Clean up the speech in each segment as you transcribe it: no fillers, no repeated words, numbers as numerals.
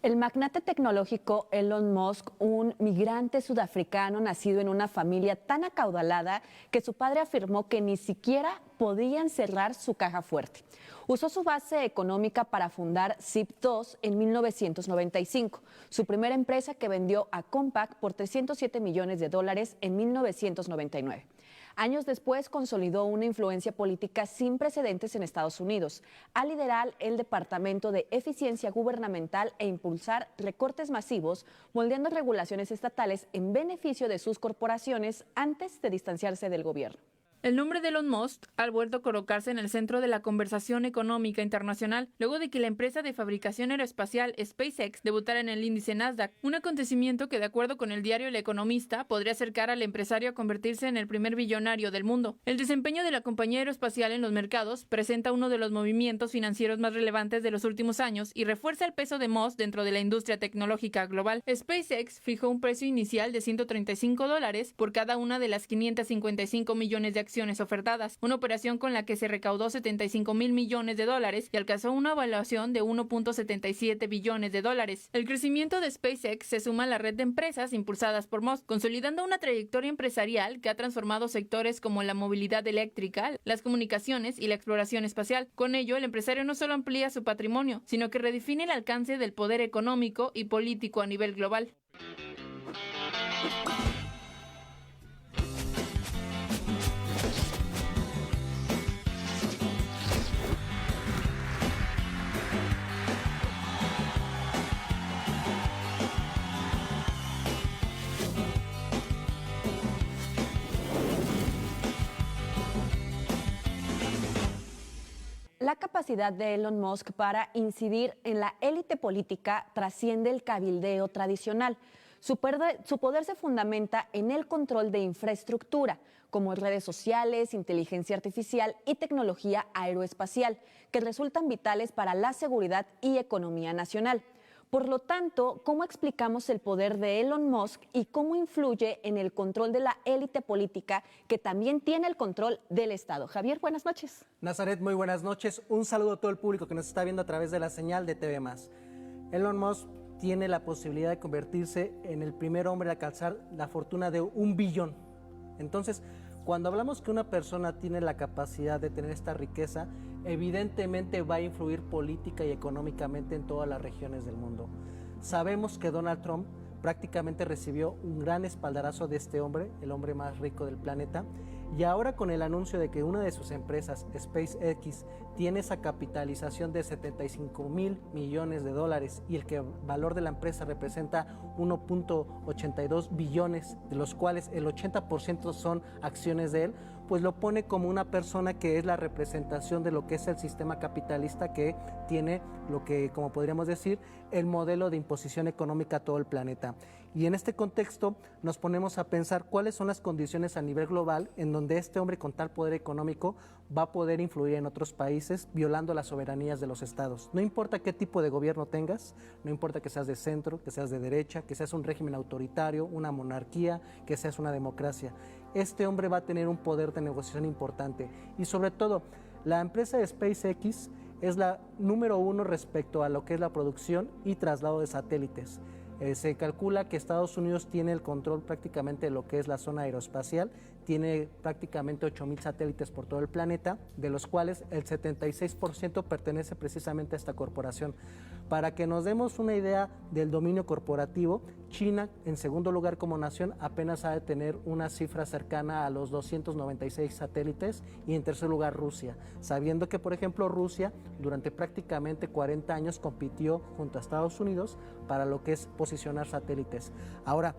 El magnate tecnológico Elon Musk, un migrante sudafricano nacido en una familia tan acaudalada que su padre afirmó que ni siquiera podían cerrar su caja fuerte. Usó su base económica para fundar Zip2 en 1995, su primera empresa que vendió a Compaq por $307 millones en 1999. Años después consolidó una influencia política sin precedentes en Estados Unidos, al liderar el Departamento de Eficiencia Gubernamental e impulsar recortes masivos, moldeando regulaciones estatales en beneficio de sus corporaciones antes de distanciarse del gobierno. El nombre de Elon Musk ha vuelto a colocarse en el centro de la conversación económica internacional, luego de que la empresa de fabricación aeroespacial SpaceX debutara en el índice Nasdaq, un acontecimiento que, de acuerdo con el diario El Economista, podría acercar al empresario a convertirse en el primer billonario del mundo. El desempeño de la compañía aeroespacial en los mercados presenta uno de los movimientos financieros más relevantes de los últimos años y refuerza el peso de Musk dentro de la industria tecnológica global. SpaceX fijó un precio inicial de $135 por cada una de las 555 millones de acciones ofertadas, una operación con la que se recaudó $75,000 millones y alcanzó una evaluación de $1.77 billones. El crecimiento de SpaceX se suma a la red de empresas impulsadas por Musk, consolidando una trayectoria empresarial que ha transformado sectores como la movilidad eléctrica, las comunicaciones y la exploración espacial. Con ello, el empresario no solo amplía su patrimonio, sino que redefine el alcance del poder económico y político a nivel global. La capacidad de Elon Musk para incidir en la élite política trasciende el cabildeo tradicional. Su poder se fundamenta en el control de infraestructura, como redes sociales, inteligencia artificial y tecnología aeroespacial, que resultan vitales para la seguridad y economía nacional. Por lo tanto, ¿cómo explicamos el poder de Elon Musk y cómo influye en el control de la élite política que también tiene el control del Estado? Javier, buenas noches. Nazaret, muy buenas noches. Un saludo a todo el público que nos está viendo a través de la señal de TV+. Elon Musk tiene la posibilidad de convertirse en el primer hombre a alcanzar la fortuna de 1 billón. Entonces, cuando hablamos que una persona tiene la capacidad de tener esta riqueza, evidentemente va a influir política y económicamente en todas las regiones del mundo. Sabemos que Donald Trump prácticamente recibió un gran espaldarazo de este hombre, el hombre más rico del planeta, y ahora con el anuncio de que una de sus empresas, SpaceX, tiene esa capitalización de $75,000 millones y el valor de la empresa representa 1.82 billones, de los cuales el 80% son acciones de él, pues lo pone como una persona que es la representación de lo que es el sistema capitalista que tiene lo que, como podríamos decir, el modelo de imposición económica a todo el planeta. Y en este contexto nos ponemos a pensar cuáles son las condiciones a nivel global en donde este hombre con tal poder económico va a poder influir en otros países violando las soberanías de los estados. No importa qué tipo de gobierno tengas, no importa que seas de centro, que seas de derecha, que seas un régimen autoritario, una monarquía, que seas una democracia. Este hombre va a tener un poder de negociación importante y sobre todo la empresa de SpaceX es la número 1 respecto a lo que es la producción y traslado de satélites. Se calcula que Estados Unidos tiene el control prácticamente de lo que es la zona aeroespacial, tiene prácticamente 8,000 satélites por todo el planeta, de los cuales el 76% pertenece precisamente a esta corporación. Para que nos demos una idea del dominio corporativo, China, en segundo lugar como nación, apenas ha de tener una cifra cercana a los 296 satélites, y en tercer lugar Rusia, sabiendo que, por ejemplo, Rusia durante prácticamente 40 años compitió junto a Estados Unidos para lo que es posicionar satélites. Ahora,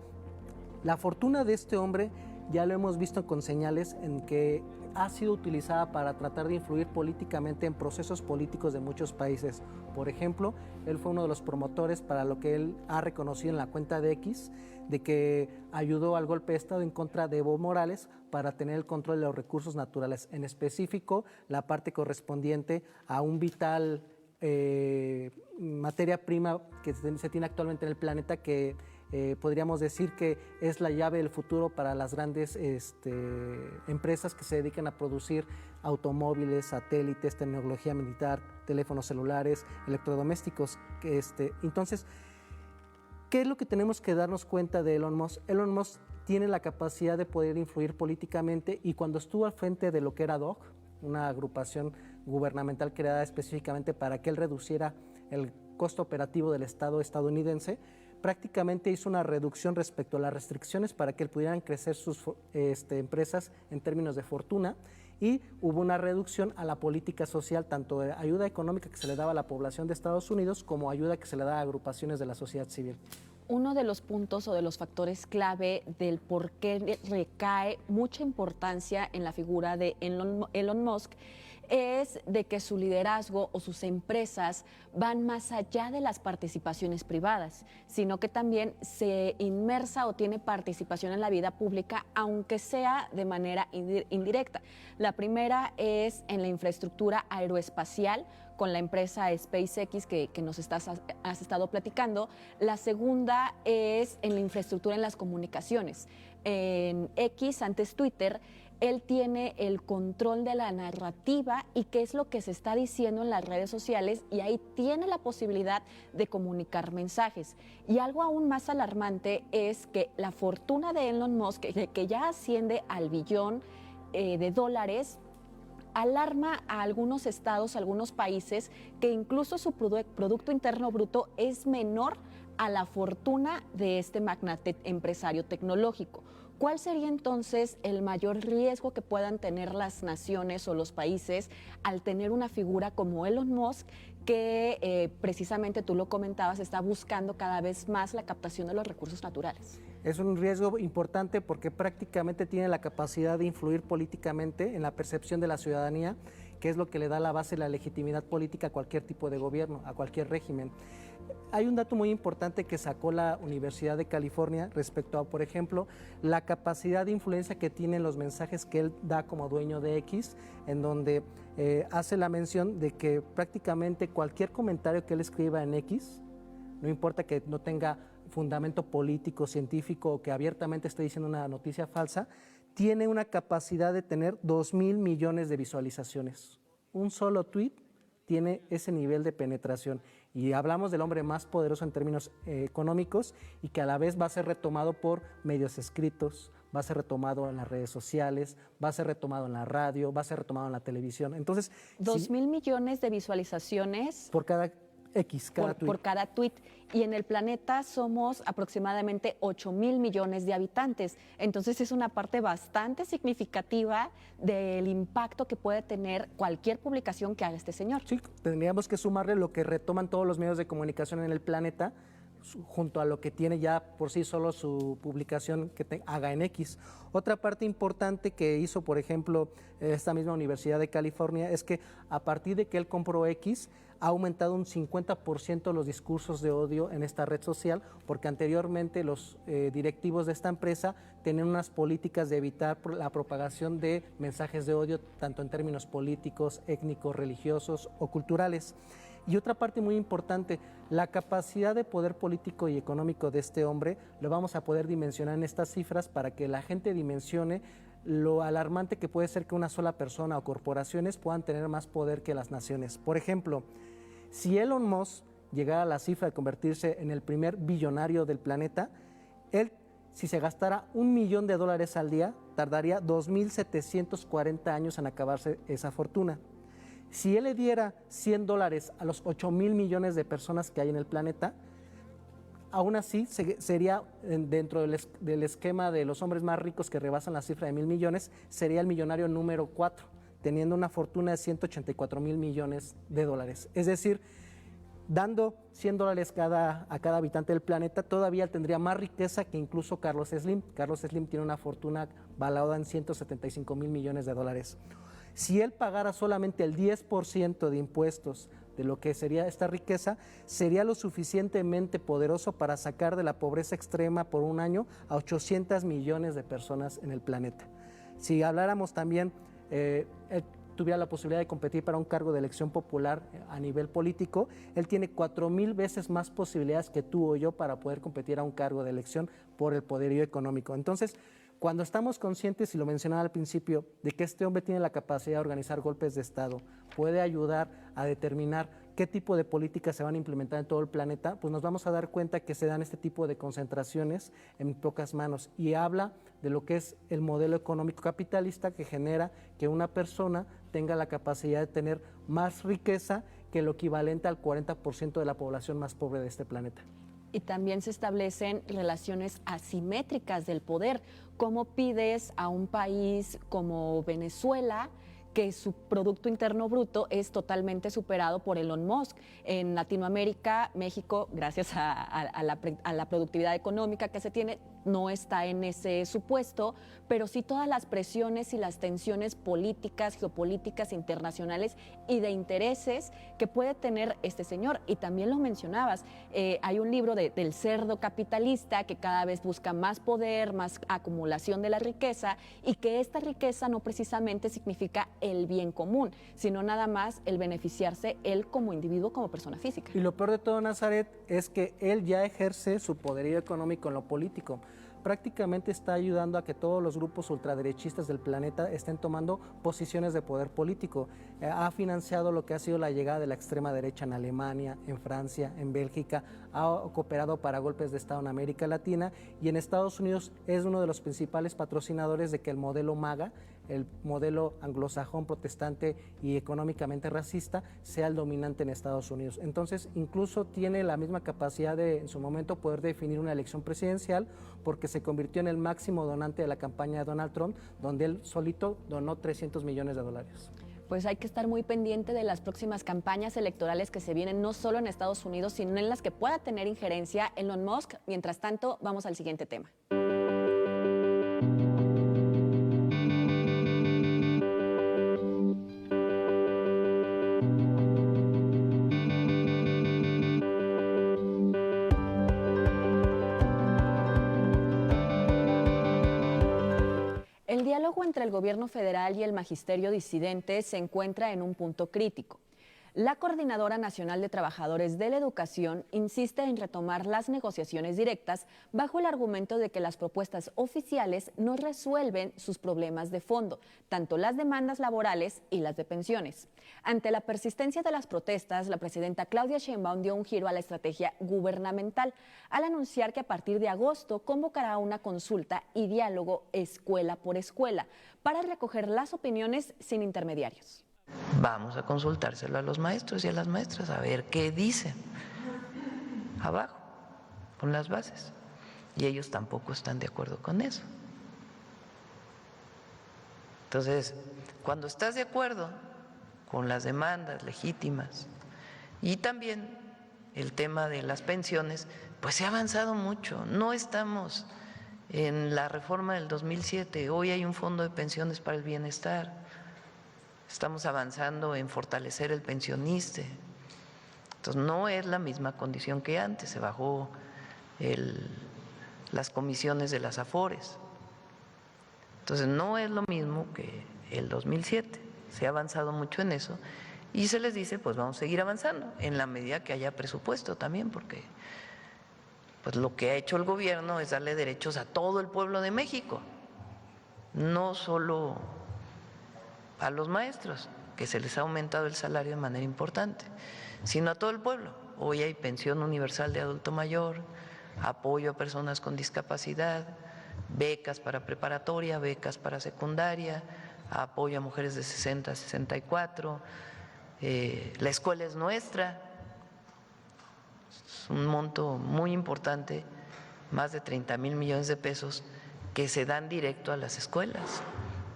la fortuna de este hombre ya lo hemos visto con señales en que ha sido utilizada para tratar de influir políticamente en procesos políticos de muchos países. Por ejemplo, él fue uno de los promotores para lo que él ha reconocido en la cuenta de X, de que ayudó al golpe de Estado en contra de Evo Morales para tener el control de los recursos naturales, en específico la parte correspondiente a un vital materia prima que se tiene actualmente en el planeta, que podríamos decir que es la llave del futuro para las grandes empresas que se dedican a producir automóviles, satélites, tecnología militar, teléfonos celulares, electrodomésticos. Entonces, ¿Qué es lo que tenemos que darnos cuenta de Elon Musk? Elon Musk tiene la capacidad de poder influir políticamente y cuando estuvo al frente de lo que era DOG, una agrupación gubernamental creada específicamente para que él reduciera el costo operativo del Estado estadounidense, prácticamente hizo una reducción respecto a las restricciones para que pudieran crecer sus empresas en términos de fortuna y hubo una reducción a la política social, tanto de ayuda económica que se le daba a la población de Estados Unidos como ayuda que se le da a agrupaciones de la sociedad civil. Uno de los puntos o de los factores clave del por qué recae mucha importancia en la figura de Elon Musk es de que su liderazgo o sus empresas van más allá de las participaciones privadas, sino que también se inmersa o tiene participación en la vida pública, aunque sea de manera indirecta. La primera es en la infraestructura aeroespacial, con la empresa SpaceX que has estado platicando. La segunda es en la infraestructura en las comunicaciones. En X, antes Twitter, él tiene el control de la narrativa y qué es lo que se está diciendo en las redes sociales y ahí tiene la posibilidad de comunicar mensajes. Y algo aún más alarmante es que la fortuna de Elon Musk, que ya asciende al billón de dólares, alarma a algunos estados, a algunos países, que incluso su Producto Interno Bruto es menor a la fortuna de este magnate empresario tecnológico. ¿Cuál sería entonces el mayor riesgo que puedan tener las naciones o los países al tener una figura como Elon Musk que precisamente tú lo comentabas, está buscando cada vez más la captación de los recursos naturales? Es un riesgo importante porque prácticamente tiene la capacidad de influir políticamente en la percepción de la ciudadanía, que es lo que le da la base y la legitimidad política a cualquier tipo de gobierno, a cualquier régimen. Hay un dato muy importante que sacó la Universidad de California respecto a, por ejemplo, la capacidad de influencia que tienen los mensajes que él da como dueño de X, en donde hace la mención de que prácticamente cualquier comentario que él escriba en X, no importa que no tenga fundamento político, científico o que abiertamente esté diciendo una noticia falsa, tiene una capacidad de tener 2,000 millones de visualizaciones. Un solo tweet tiene ese nivel de penetración y hablamos del hombre más poderoso en términos económicos y que a la vez va a ser retomado por medios escritos, va a ser retomado en las redes sociales, va a ser retomado en la radio, va a ser retomado en la televisión. Entonces, 2,000 millones de visualizaciones por cada X, por cada tweet. Y en el planeta somos aproximadamente 8,000 millones de habitantes. Entonces es una parte bastante significativa del impacto que puede tener cualquier publicación que haga este señor. Sí, tendríamos que sumarle lo que retoman todos los medios de comunicación en el planeta, junto a lo que tiene ya por sí solo su publicación que haga en X. Otra parte importante que hizo, por ejemplo, esta misma Universidad de California es que a partir de que él compró X, ha aumentado un 50% los discursos de odio en esta red social, porque anteriormente los directivos de esta empresa tenían unas políticas de evitar la propagación de mensajes de odio, tanto en términos políticos, étnicos, religiosos o culturales. Y otra parte muy importante, la capacidad de poder político y económico de este hombre lo vamos a poder dimensionar en estas cifras para que la gente dimensione lo alarmante que puede ser que una sola persona o corporaciones puedan tener más poder que las naciones. Por ejemplo, si Elon Musk llegara a la cifra de convertirse en el primer billonario del planeta, él, si se gastara $1 millón al día, tardaría 2,740 años en acabarse esa fortuna. Si él le diera $100 a los 8,000 millones de personas que hay en el planeta, aún así sería dentro del esquema de los hombres más ricos que rebasan la cifra de 1,000 millones, sería el millonario número 4, teniendo una fortuna de 184,000 millones de dólares. Es decir, dando $100 a cada habitante del planeta, todavía tendría más riqueza que incluso Carlos Slim. Carlos Slim tiene una fortuna valuada en 175,000 millones de dólares. Si él pagara solamente el 10% de impuestos de lo que sería esta riqueza, sería lo suficientemente poderoso para sacar de la pobreza extrema por un año a 800 millones de personas en el planeta. Si habláramos también, él tuviera la posibilidad de competir para un cargo de elección popular a nivel político, él tiene 4,000 veces más posibilidades que tú o yo para poder competir a un cargo de elección por el poderío económico. Entonces, Cuando estamos conscientes, y lo mencionaba al principio, de que este hombre tiene la capacidad de organizar golpes de Estado, puede ayudar a determinar qué tipo de políticas se van a implementar en todo el planeta, pues nos vamos a dar cuenta que se dan este tipo de concentraciones en pocas manos, y habla de lo que es el modelo económico capitalista que genera que una persona tenga la capacidad de tener más riqueza que lo equivalente al 40% de la población más pobre de este planeta. Y también se establecen relaciones asimétricas del poder. ¿Cómo pides a un país como Venezuela que su Producto Interno Bruto es totalmente superado por Elon Musk? En Latinoamérica, México, gracias a la productividad económica que se tiene, no está en ese supuesto, pero sí todas las presiones y las tensiones políticas, geopolíticas, internacionales y de intereses que puede tener este señor. Y también lo mencionabas, hay un libro del cerdo capitalista que cada vez busca más poder, más acumulación de la riqueza, y que esta riqueza no precisamente significa el bien común, sino nada más el beneficiarse él como individuo, como persona física. Y lo peor de todo, Nazaret, es que él ya ejerce su poderío económico en lo político. Prácticamente está ayudando a que todos los grupos ultraderechistas del planeta estén tomando posiciones de poder político. Ha financiado lo que ha sido la llegada de la extrema derecha en Alemania, en Francia, en Bélgica, ha cooperado para golpes de Estado en América Latina, y en Estados Unidos es uno de los principales patrocinadores de que el modelo MAGA, el modelo anglosajón, protestante y económicamente racista, sea el dominante en Estados Unidos. Entonces, incluso tiene la misma capacidad de, en su momento, poder definir una elección presidencial, porque se convirtió en el máximo donante de la campaña de Donald Trump, donde él solito donó $300 millones. Pues hay que estar muy pendiente de las próximas campañas electorales que se vienen, no solo en Estados Unidos, sino en las que pueda tener injerencia Elon Musk. Mientras tanto, vamos al siguiente tema. El diálogo entre el gobierno federal y el magisterio disidente se encuentra en un punto crítico. La Coordinadora Nacional de Trabajadores de la Educación insiste en retomar las negociaciones directas bajo el argumento de que las propuestas oficiales no resuelven sus problemas de fondo, tanto las demandas laborales y las de pensiones. Ante la persistencia de las protestas, la presidenta Claudia Sheinbaum dio un giro a la estrategia gubernamental al anunciar que a partir de agosto convocará una consulta y diálogo escuela por escuela para recoger las opiniones sin intermediarios. Vamos a consultárselo a los maestros y a las maestras, a ver qué dicen abajo, con las bases. Y ellos tampoco están de acuerdo con eso. Entonces, cuando estás de acuerdo con las demandas legítimas y también el tema de las pensiones, pues se ha avanzado mucho. No estamos en la reforma del 2007, hoy hay un fondo de pensiones para el bienestar. Estamos avanzando en fortalecer el pensionista. Entonces, no es la misma condición que antes. Se bajó las comisiones de las Afores. Entonces, no es lo mismo que el 2007. Se ha avanzado mucho en eso. Y se les dice, pues vamos a seguir avanzando en la medida que haya presupuesto también, porque pues lo que ha hecho el gobierno es darle derechos a todo el pueblo de México, no solo a los maestros, que se les ha aumentado el salario de manera importante, sino a todo el pueblo. Hoy hay pensión universal de adulto mayor, apoyo a personas con discapacidad, becas para preparatoria, becas para secundaria, apoyo a mujeres de 60 a 64, la escuela es nuestra, es un monto muy importante, más de 30,000 millones de pesos que se dan directo a las escuelas,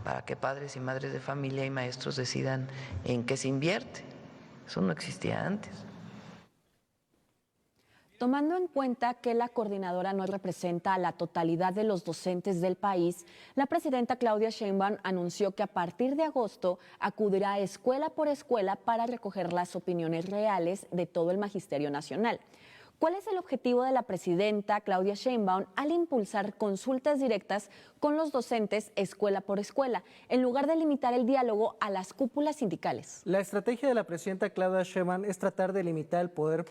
para que padres y madres de familia y maestros decidan en qué se invierte. Eso no existía antes. Tomando en cuenta que la coordinadora no representa a la totalidad de los docentes del país, la presidenta Claudia Sheinbaum anunció que a partir de agosto acudirá escuela por escuela para recoger las opiniones reales de todo el Magisterio Nacional. ¿Cuál es el objetivo de la presidenta Claudia Sheinbaum al impulsar consultas directas con los docentes escuela por escuela, en lugar de limitar el diálogo a las cúpulas sindicales? La estrategia de la presidenta Claudia Sheinbaum es tratar de limitar el poder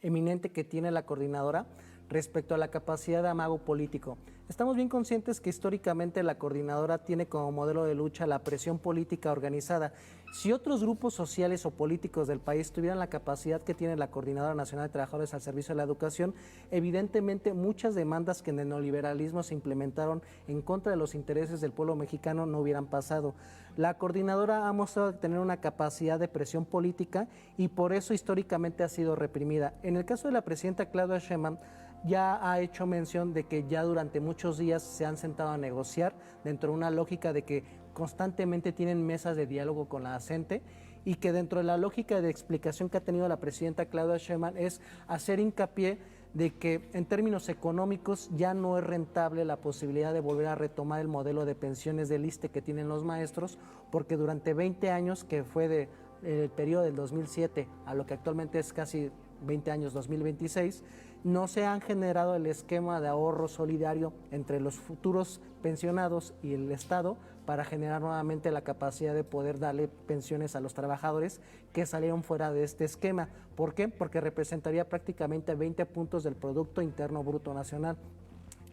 eminente que tiene la coordinadora respecto a la capacidad de amago político. Estamos bien conscientes que históricamente la coordinadora tiene como modelo de lucha la presión política organizada. Si otros grupos sociales o políticos del país tuvieran la capacidad que tiene la Coordinadora Nacional de Trabajadores al Servicio de la Educación, evidentemente muchas demandas que en el neoliberalismo se implementaron en contra de los intereses del pueblo mexicano no hubieran pasado. La coordinadora ha mostrado tener una capacidad de presión política y por eso históricamente ha sido reprimida. En el caso de la presidenta Claudia Sheinbaum, ya ha hecho mención de que ya durante muchos días se han sentado a negociar dentro de una lógica de que constantemente tienen mesas de diálogo con la CENTE y que dentro de la lógica de explicación que ha tenido la presidenta Claudia Sheinbaum es hacer hincapié de que en términos económicos ya no es rentable la posibilidad de volver a retomar el modelo de pensiones del ISSSTE que tienen los maestros, porque durante 20 años, que fue del periodo del 2007 a lo que actualmente es casi 20 años, 2026, no se han generado el esquema de ahorro solidario entre los futuros pensionados y el Estado para generar nuevamente la capacidad de poder darle pensiones a los trabajadores que salieron fuera de este esquema. ¿Por qué? Porque representaría prácticamente 20 puntos del Producto Interno Bruto Nacional.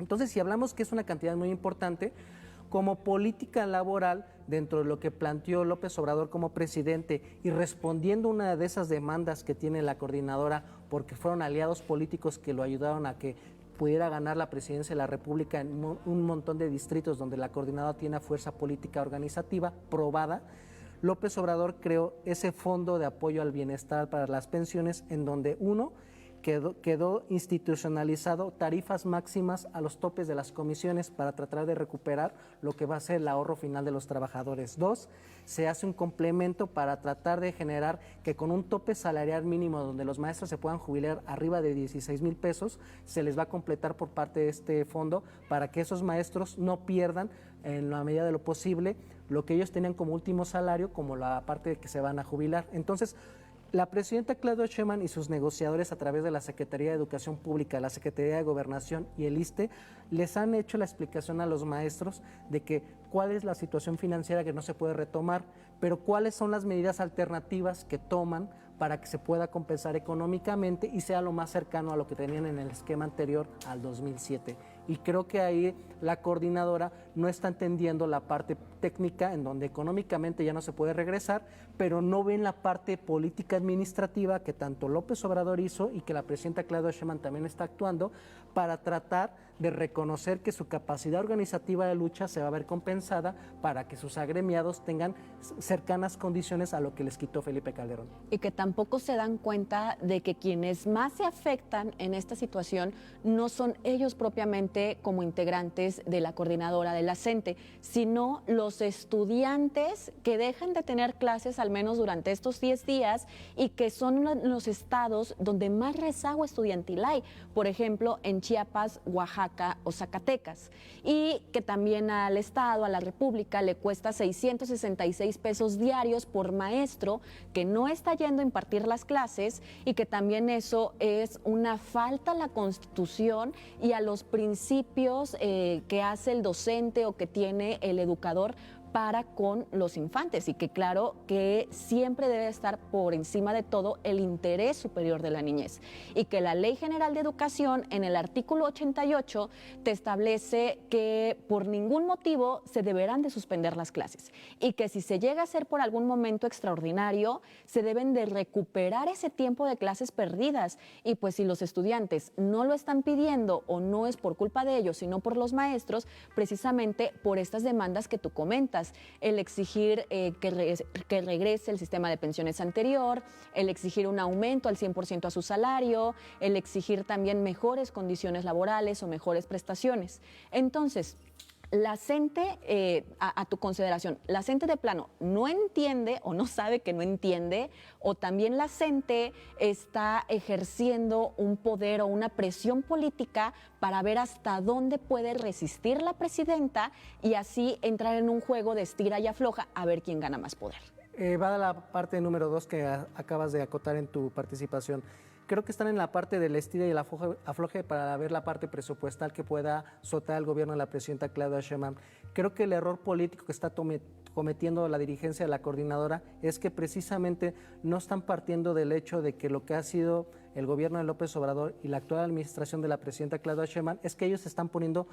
Entonces, si hablamos que es una cantidad muy importante, como política laboral, dentro de lo que planteó López Obrador como presidente y respondiendo una de esas demandas que tiene la coordinadora, porque fueron aliados políticos que lo ayudaron a que pudiera ganar la presidencia de la República en un montón de distritos donde la coordinadora tiene fuerza política organizativa probada, López Obrador creó ese fondo de apoyo al bienestar para las pensiones en donde quedó institucionalizado tarifas máximas a los topes de las comisiones para tratar de recuperar lo que va a ser el ahorro final de los trabajadores. 2, se hace un complemento para tratar de generar que con un tope salarial mínimo donde los maestros se puedan jubilar arriba de 16,000 pesos, se les va a completar por parte de este fondo para que esos maestros no pierdan en la medida de lo posible lo que ellos tenían como último salario, como la parte de que se van a jubilar. Entonces, la presidenta Claudia Sheinbaum y sus negociadores a través de la Secretaría de Educación Pública, la Secretaría de Gobernación y el ISSSTE les han hecho la explicación a los maestros de que cuál es la situación financiera que no se puede retomar, pero cuáles son las medidas alternativas que toman para que se pueda compensar económicamente y sea lo más cercano a lo que tenían en el esquema anterior al 2007. Y creo que ahí la coordinadora no está entendiendo la parte técnica en donde económicamente ya no se puede regresar, pero no ven la parte política administrativa que tanto López Obrador hizo y que la presidenta Claudia Sheinbaum también está actuando para tratar de reconocer que su capacidad organizativa de lucha se va a ver compensada para que sus agremiados tengan cercanas condiciones a lo que les quitó Felipe Calderón. Y que tampoco se dan cuenta de que quienes más se afectan en esta situación no son ellos propiamente como integrantes de la coordinadora de la CENTE, sino los estudiantes que dejan de tener clases al menos durante estos 10 días y que son los estados donde más rezago estudiantil hay, por ejemplo, en Chiapas, Oaxaca o Zacatecas, y que también al Estado, a la República, le cuesta 666 pesos diarios por maestro que no está yendo a impartir las clases y que también eso es una falta a la Constitución y a los principios que hace el docente o que tiene el educador para con los infantes y que claro que siempre debe estar por encima de todo el interés superior de la niñez y que la Ley General de Educación en el artículo 88 te establece que por ningún motivo se deberán de suspender las clases y que si se llega a hacer por algún momento extraordinario se deben de recuperar ese tiempo de clases perdidas y pues si los estudiantes no lo están pidiendo o no es por culpa de ellos sino por los maestros, precisamente por estas demandas que tú comentas, el exigir que regrese el sistema de pensiones anterior, el exigir un aumento al 100% a su salario, el exigir también mejores condiciones laborales o mejores prestaciones. Entonces, la CENTE, a tu consideración, ¿la CENTE de plano no entiende o no sabe que no entiende? ¿O también la CENTE está ejerciendo un poder o una presión política para ver hasta dónde puede resistir la presidenta y así entrar en un juego de estira y afloja a ver quién gana más poder? Va a la parte número 2 que acabas de acotar en tu participación. Creo que están en la parte del estira y el afloje para ver la parte presupuestal que pueda soltar el gobierno de la presidenta Claudia Sheinbaum. Creo que el error político que está cometiendo la dirigencia de la coordinadora es que precisamente no están partiendo del hecho de que lo que ha sido el gobierno de López Obrador y la actual administración de la presidenta Claudia Sheinbaum es que ellos están poniendo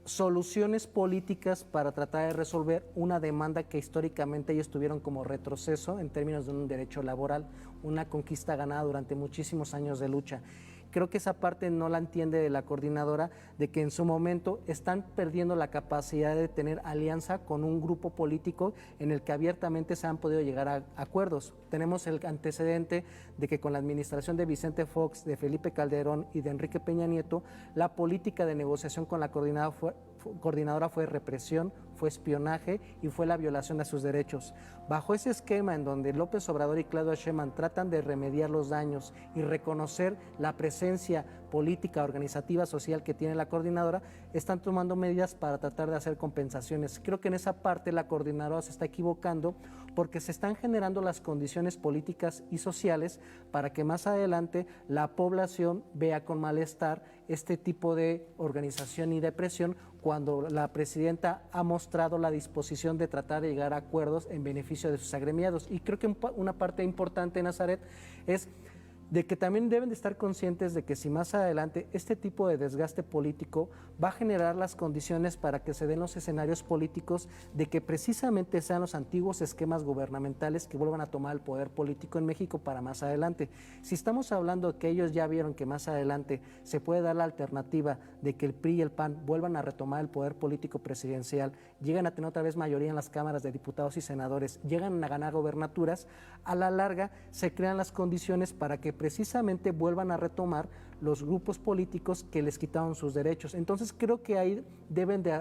soluciones políticas para tratar de resolver una demanda que históricamente ellos tuvieron como retroceso en términos de un derecho laboral, una conquista ganada durante muchísimos años de lucha. Creo que esa parte no la entiende la coordinadora, de que en su momento están perdiendo la capacidad de tener alianza con un grupo político en el que abiertamente se han podido llegar a acuerdos. Tenemos el antecedente de que con la administración de Vicente Fox, de Felipe Calderón y de Enrique Peña Nieto, la política de negociación con la coordinadora fue represión, fue espionaje y fue la violación de sus derechos. Bajo ese esquema en donde López Obrador y Claudia Sheinbaum tratan de remediar los daños y reconocer la presencia política, organizativa, social que tiene la coordinadora, están tomando medidas para tratar de hacer compensaciones. Creo que en esa parte la coordinadora se está equivocando porque se están generando las condiciones políticas y sociales para que más adelante la población vea con malestar este tipo de organización y de presión cuando la presidenta ha mostrado la disposición de tratar de llegar a acuerdos en beneficio de sus agremiados. Y creo que una parte importante, Nazaret, es de que también deben de estar conscientes de que si más adelante este tipo de desgaste político va a generar las condiciones para que se den los escenarios políticos de que precisamente sean los antiguos esquemas gubernamentales que vuelvan a tomar el poder político en México para más adelante. Si estamos hablando de que ellos ya vieron que más adelante se puede dar la alternativa de que el PRI y el PAN vuelvan a retomar el poder político presidencial, llegan a tener otra vez mayoría en las cámaras de diputados y senadores, llegan a ganar gobernaturas, a la larga se crean las condiciones para que precisamente vuelvan a retomar los grupos políticos que les quitaron sus derechos. Entonces creo que ahí deben de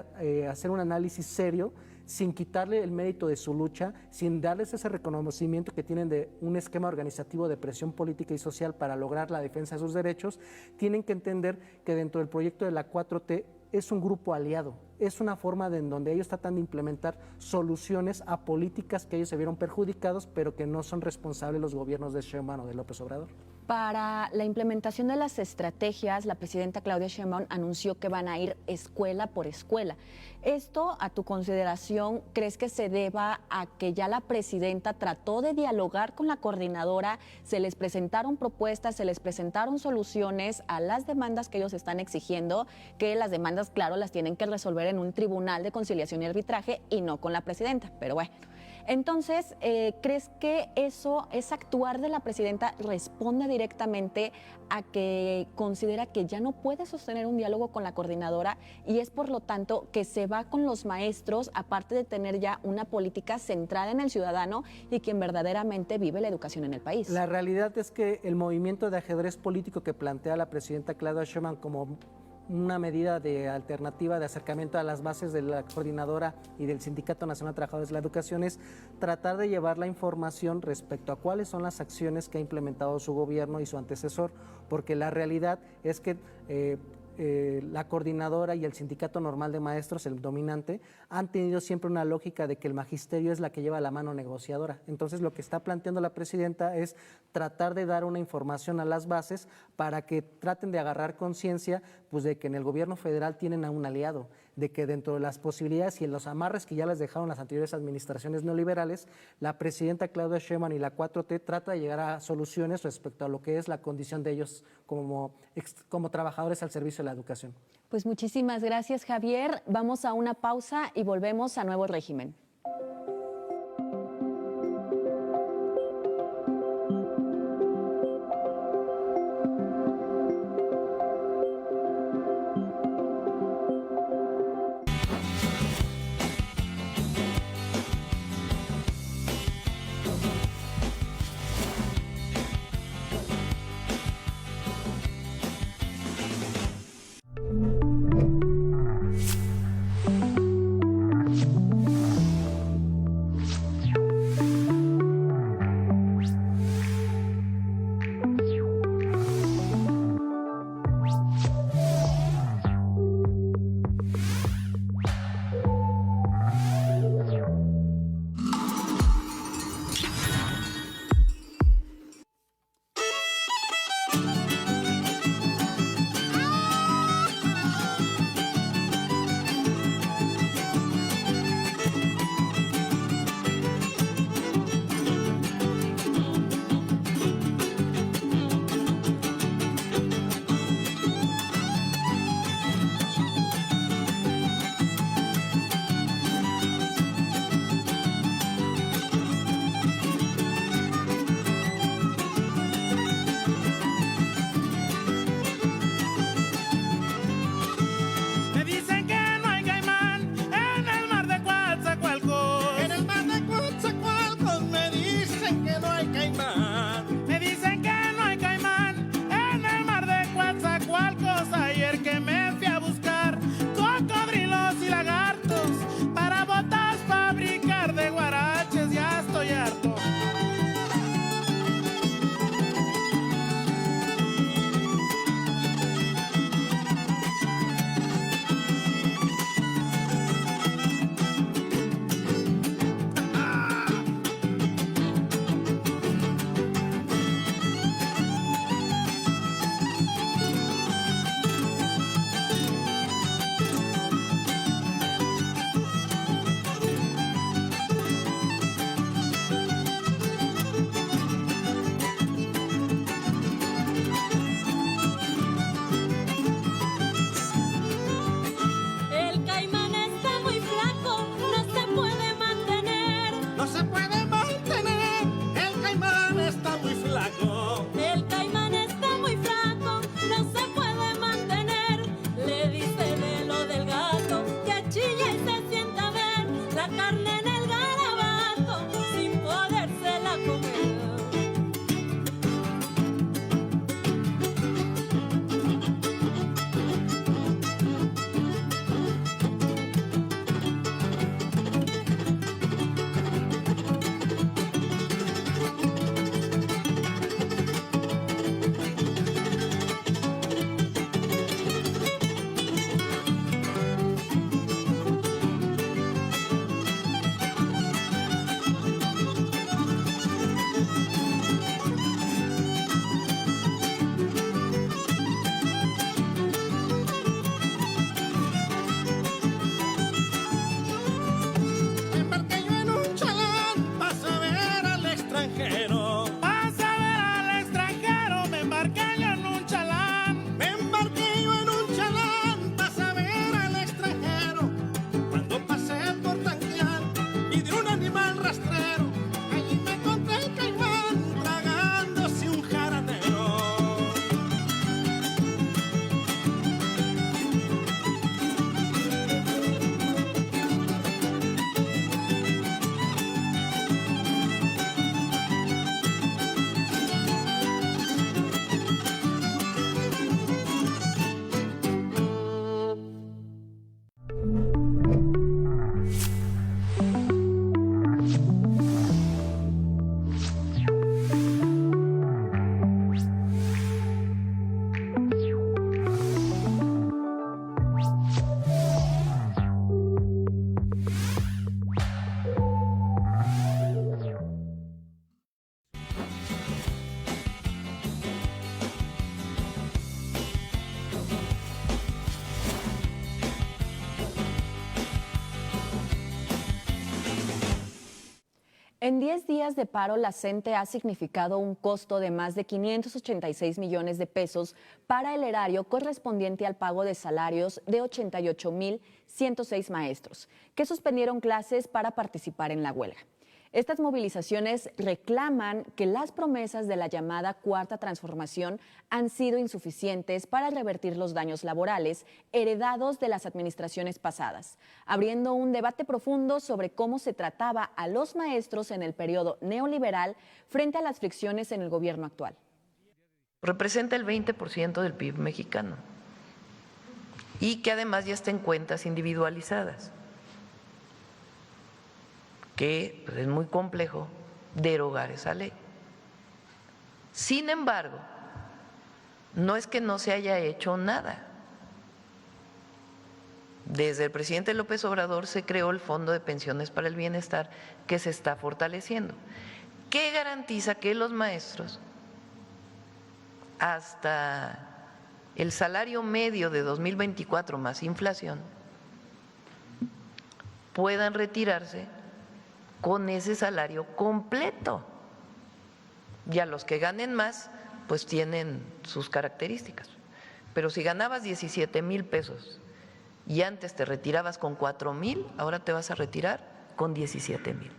hacer un análisis serio, sin quitarle el mérito de su lucha, sin darles ese reconocimiento que tienen de un esquema organizativo de presión política y social para lograr la defensa de sus derechos. Tienen que entender que dentro del proyecto de la 4T es un grupo aliado, es una forma en donde ellos tratan de implementar soluciones a políticas que ellos se vieron perjudicados, pero que no son responsables los gobiernos de Sheinbaum o de López Obrador. Para la implementación de las estrategias, la presidenta Claudia Sheinbaum anunció que van a ir escuela por escuela. ¿Esto, a tu consideración, crees que se deba a que ya la presidenta trató de dialogar con la coordinadora, se les presentaron propuestas, se les presentaron soluciones a las demandas que ellos están exigiendo, que las demandas, claro, las tienen que resolver en un tribunal de conciliación y arbitraje y no con la presidenta? Pero bueno. Entonces, ¿crees que ese actuar de la presidenta responde directamente a que considera que ya no puede sostener un diálogo con la coordinadora y es por lo tanto que se va con los maestros, aparte de tener ya una política centrada en el ciudadano y quien verdaderamente vive la educación en el país? La realidad es que el movimiento de ajedrez político que plantea la presidenta Claudia Sheinbaum como una medida de alternativa de acercamiento a las bases de la coordinadora y del Sindicato Nacional de Trabajadores de la Educación es tratar de llevar la información respecto a cuáles son las acciones que ha implementado su gobierno y su antecesor, porque la realidad es que la coordinadora y el sindicato normal de maestros, el dominante, han tenido siempre una lógica de que el magisterio es la que lleva la mano negociadora. Entonces lo que está planteando la presidenta es tratar de dar una información a las bases para que traten de agarrar conciencia pues, de que en el gobierno federal tienen a un aliado, de que dentro de las posibilidades y en los amarres que ya les dejaron las anteriores administraciones neoliberales, la presidenta Claudia Sheinbaum y la 4T trata de llegar a soluciones respecto a lo que es la condición de ellos como trabajadores al servicio de la educación. Pues muchísimas gracias, Javier. Vamos a una pausa y volvemos a Nuevo Régimen. En 10 días de paro, la CENTE ha significado un costo de más de 586 millones de pesos para el erario correspondiente al pago de salarios de 88,106 maestros, que suspendieron clases para participar en la huelga. Estas movilizaciones reclaman que las promesas de la llamada Cuarta Transformación han sido insuficientes para revertir los daños laborales heredados de las administraciones pasadas, abriendo un debate profundo sobre cómo se trataba a los maestros en el periodo neoliberal frente a las fricciones en el gobierno actual. Representa el 20% del PIB mexicano y que además ya está en cuentas individualizadas, que pues, es muy complejo derogar esa ley. Sin embargo, no es que no se haya hecho nada. Desde el presidente López Obrador se creó el Fondo de Pensiones para el Bienestar, que se está fortaleciendo, que garantiza que los maestros, hasta el salario medio de 2024 más inflación, puedan retirarse con ese salario completo. Y a los que ganen más, pues tienen sus características. Pero si ganabas 17,000 pesos y antes te retirabas con 4,000, ahora te vas a retirar con 17,000.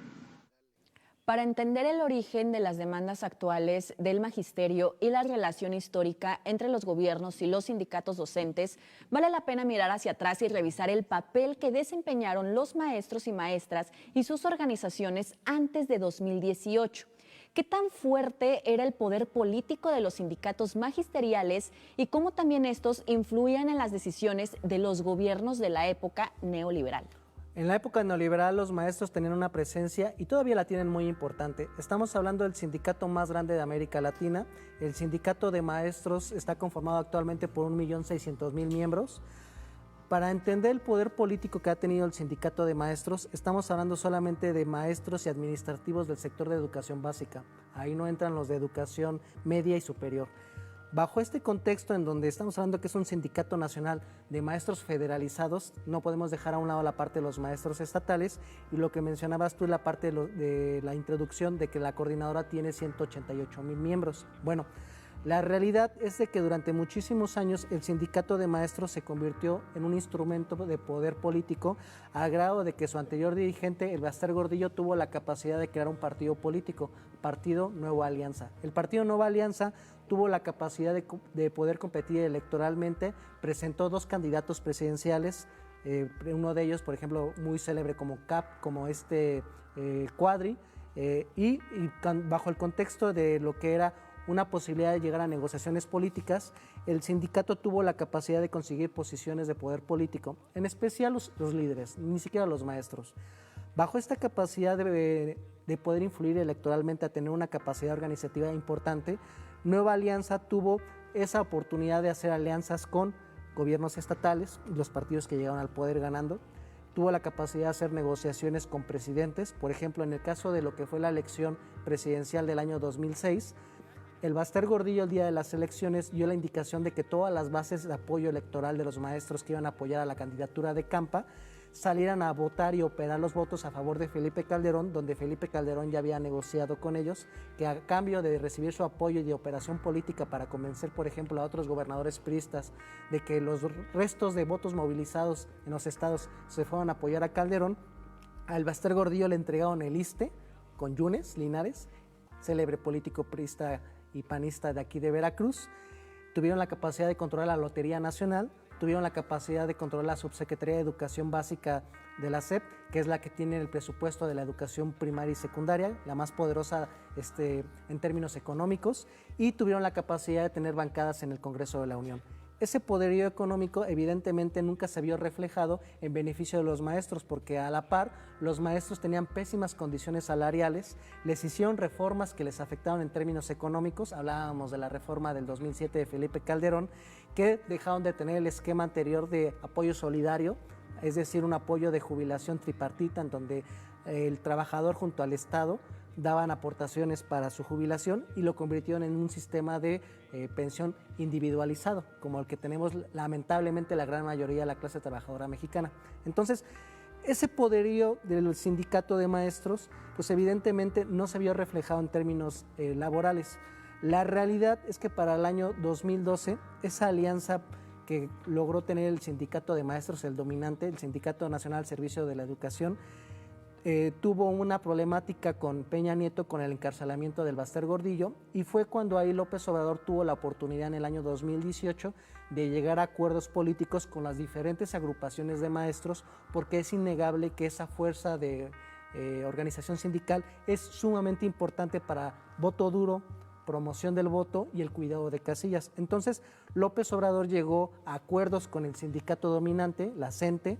Para entender el origen de las demandas actuales del magisterio y la relación histórica entre los gobiernos y los sindicatos docentes, vale la pena mirar hacia atrás y revisar el papel que desempeñaron los maestros y maestras y sus organizaciones antes de 2018. ¿Qué tan fuerte era el poder político de los sindicatos magisteriales y cómo también estos influían en las decisiones de los gobiernos de la época neoliberal? En la época neoliberal los maestros tenían una presencia y todavía la tienen muy importante. Estamos hablando del sindicato más grande de América Latina. El sindicato de maestros está conformado actualmente por 1,600,000 miembros. Para entender el poder político que ha tenido el sindicato de maestros, estamos hablando solamente de maestros y administrativos del sector de educación básica. Ahí no entran los de educación media y superior. Bajo este contexto en donde estamos hablando que es un sindicato nacional de maestros federalizados, no podemos dejar a un lado la parte de los maestros estatales y lo que mencionabas tú, la parte de la introducción de que la coordinadora tiene 188,000 miembros. Bueno, la realidad es de que durante muchísimos años el sindicato de maestros se convirtió en un instrumento de poder político a grado de que su anterior dirigente, el Baster Gordillo, tuvo la capacidad de crear un partido político, Partido Nueva Alianza. El Partido Nueva Alianza tuvo la capacidad de poder competir electoralmente, presentó 2 candidatos presidenciales, uno de ellos, por ejemplo, muy célebre como Cuadri, y bajo el contexto de lo que era una posibilidad de llegar a negociaciones políticas, el sindicato tuvo la capacidad de conseguir posiciones de poder político, en especial los líderes, ni siquiera los maestros. Bajo esta capacidad de poder influir electoralmente, a tener una capacidad organizativa importante, Nueva Alianza tuvo esa oportunidad de hacer alianzas con gobiernos estatales, los partidos que llegaron al poder ganando. Tuvo la capacidad de hacer negociaciones con presidentes. Por ejemplo, en el caso de lo que fue la elección presidencial del año 2006, el Baster Gordillo, el día de las elecciones, dio la indicación de que todas las bases de apoyo electoral de los maestros que iban a apoyar a la candidatura de Campa salieran a votar y operar los votos a favor de Felipe Calderón, donde Felipe Calderón ya había negociado con ellos que a cambio de recibir su apoyo y de operación política para convencer, por ejemplo, a otros gobernadores priistas de que los restos de votos movilizados en los estados se fueran a apoyar a Calderón, al Baster Gordillo le entregaron el ISSSTE con Yunes Linares, célebre político priista y panista de aquí de Veracruz. Tuvieron la capacidad de controlar la Lotería Nacional, tuvieron la capacidad de controlar la Subsecretaría de Educación Básica de la SEP, que es la que tiene el presupuesto de la educación primaria y secundaria, la más poderosa en términos económicos, y tuvieron la capacidad de tener bancadas en el Congreso de la Unión. Ese poderío económico evidentemente nunca se vio reflejado en beneficio de los maestros, porque a la par los maestros tenían pésimas condiciones salariales, les hicieron reformas que les afectaron en términos económicos. Hablábamos de la reforma del 2007 de Felipe Calderón, que dejaron de tener el esquema anterior de apoyo solidario, es decir, un apoyo de jubilación tripartita en donde el trabajador junto al Estado daban aportaciones para su jubilación y lo convirtieron en un sistema de pensión individualizado, como el que tenemos lamentablemente la gran mayoría de la clase trabajadora mexicana. Entonces, ese poderío del sindicato de maestros, pues evidentemente no se vio reflejado en términos laborales. La realidad es que para el año 2012, esa alianza que logró tener el sindicato de maestros, el dominante, el Sindicato Nacional al Servicio de la Educación, tuvo una problemática con Peña Nieto con el encarcelamiento del Baster Gordillo, y fue cuando ahí López Obrador tuvo la oportunidad en el año 2018 de llegar a acuerdos políticos con las diferentes agrupaciones de maestros, porque es innegable que esa fuerza de organización sindical es sumamente importante para voto duro, promoción del voto y el cuidado de casillas. Entonces, López Obrador llegó a acuerdos con el sindicato dominante, la CENTE,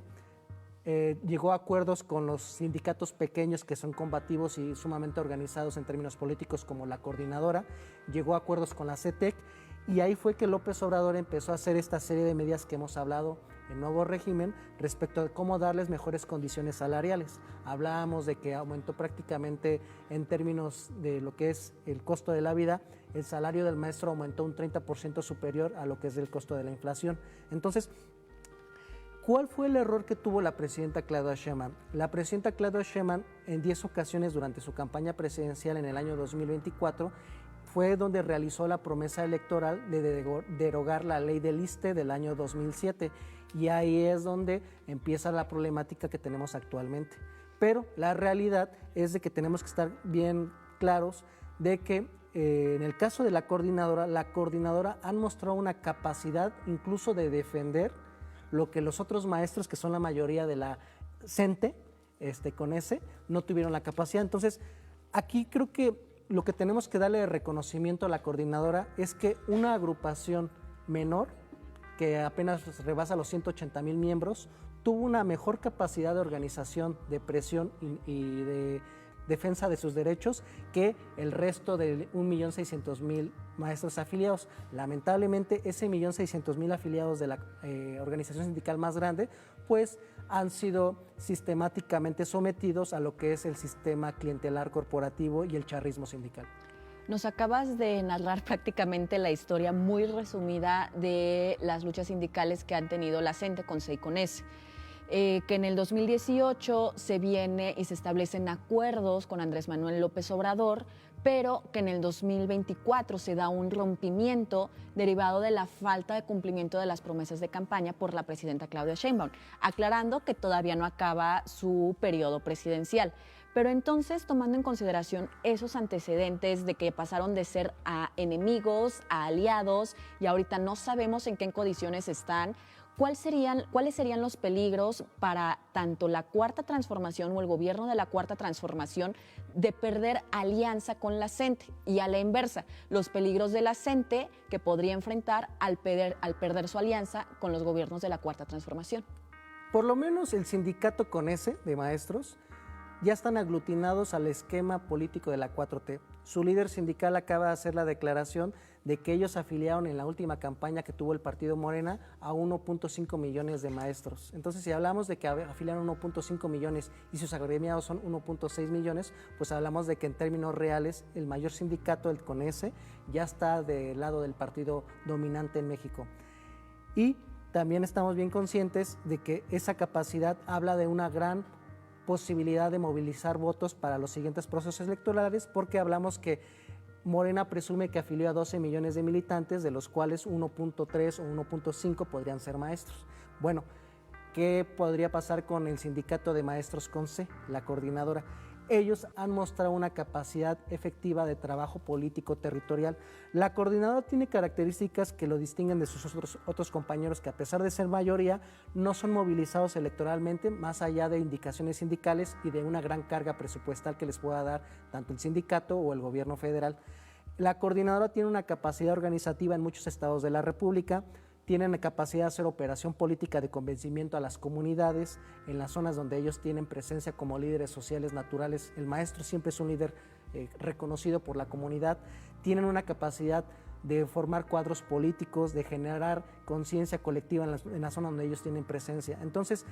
llegó a acuerdos con los sindicatos pequeños que son combativos y sumamente organizados en términos políticos, como la Coordinadora, llegó a acuerdos con la CETEC, y ahí fue que López Obrador empezó a hacer esta serie de medidas que hemos hablado en nuevo régimen respecto a cómo darles mejores condiciones salariales. Hablábamos de que aumentó prácticamente en términos de lo que es el costo de la vida, el salario del maestro aumentó un 30% superior a lo que es el costo de la inflación. Entonces, ¿cuál fue el error que tuvo la presidenta Claudia Sheinbaum? La presidenta Claudia Sheinbaum en 10 ocasiones durante su campaña presidencial en el año 2024 fue donde realizó la promesa electoral de derogar la ley del ISSSTE del año 2007, y ahí es donde empieza la problemática que tenemos actualmente. Pero la realidad es de que tenemos que estar bien claros de que en el caso de la coordinadora han mostrado una capacidad incluso de defender lo que los otros maestros, que son la mayoría de la CENTE, con ese, no tuvieron la capacidad. Entonces, aquí creo que lo que tenemos que darle de reconocimiento a la coordinadora es que una agrupación menor, que apenas rebasa los 180,000 miembros, tuvo una mejor capacidad de organización, de presión y de defensa de sus derechos que el resto de 1.600.000 maestros afiliados. Lamentablemente, ese 1.600.000 afiliados de la organización sindical más grande, pues han sido sistemáticamente sometidos a lo que es el sistema clientelar corporativo y el charrismo sindical. Nos acabas de narrar prácticamente la historia muy resumida de las luchas sindicales que han tenido la CENTE con C y con S. Que en el 2018 se viene y se establecen acuerdos con Andrés Manuel López Obrador, pero que en el 2024 se da un rompimiento derivado de la falta de cumplimiento de las promesas de campaña por la presidenta Claudia Sheinbaum, aclarando que todavía no acaba su periodo presidencial. Pero entonces, tomando en consideración esos antecedentes de que pasaron de ser a enemigos, a aliados, y ahorita no sabemos en qué condiciones están, ¿cuáles serían los peligros para tanto la Cuarta Transformación o el gobierno de la Cuarta Transformación de perder alianza con la CENTE? Y a la inversa, los peligros de la CENTE que podría enfrentar al perder su alianza con los gobiernos de la Cuarta Transformación. Por lo menos el sindicato con S de maestros ya están aglutinados al esquema político de la 4T. Su líder sindical acaba de hacer la declaración de que ellos afiliaron en la última campaña que tuvo el partido Morena a 1.5 millones de maestros. Entonces, si hablamos de que afiliaron 1.5 millones y sus agremiados son 1.6 millones, pues hablamos de que en términos reales el mayor sindicato, el CONESE, ya está del lado del partido dominante en México. Y también estamos bien conscientes de que esa capacidad habla de una gran posibilidad de movilizar votos para los siguientes procesos electorales, porque hablamos que Morena presume que afilió a 12 millones de militantes, de los cuales 1.3 o 1.5 podrían ser maestros. Bueno, ¿qué podría pasar con el sindicato de maestros con C, la coordinadora? Ellos han mostrado una capacidad efectiva de trabajo político territorial. La coordinadora tiene características que lo distinguen de sus otros compañeros que, a pesar de ser mayoría, no son movilizados electoralmente, más allá de indicaciones sindicales y de una gran carga presupuestal que les pueda dar tanto el sindicato o el gobierno federal. La coordinadora tiene una capacidad organizativa en muchos estados de la República, tienen la capacidad de hacer operación política de convencimiento a las comunidades en las zonas donde ellos tienen presencia como líderes sociales naturales. El maestro siempre es un líder reconocido por la comunidad. Tienen una capacidad de formar cuadros políticos, de generar conciencia colectiva en la zona donde ellos tienen presencia. Entonces,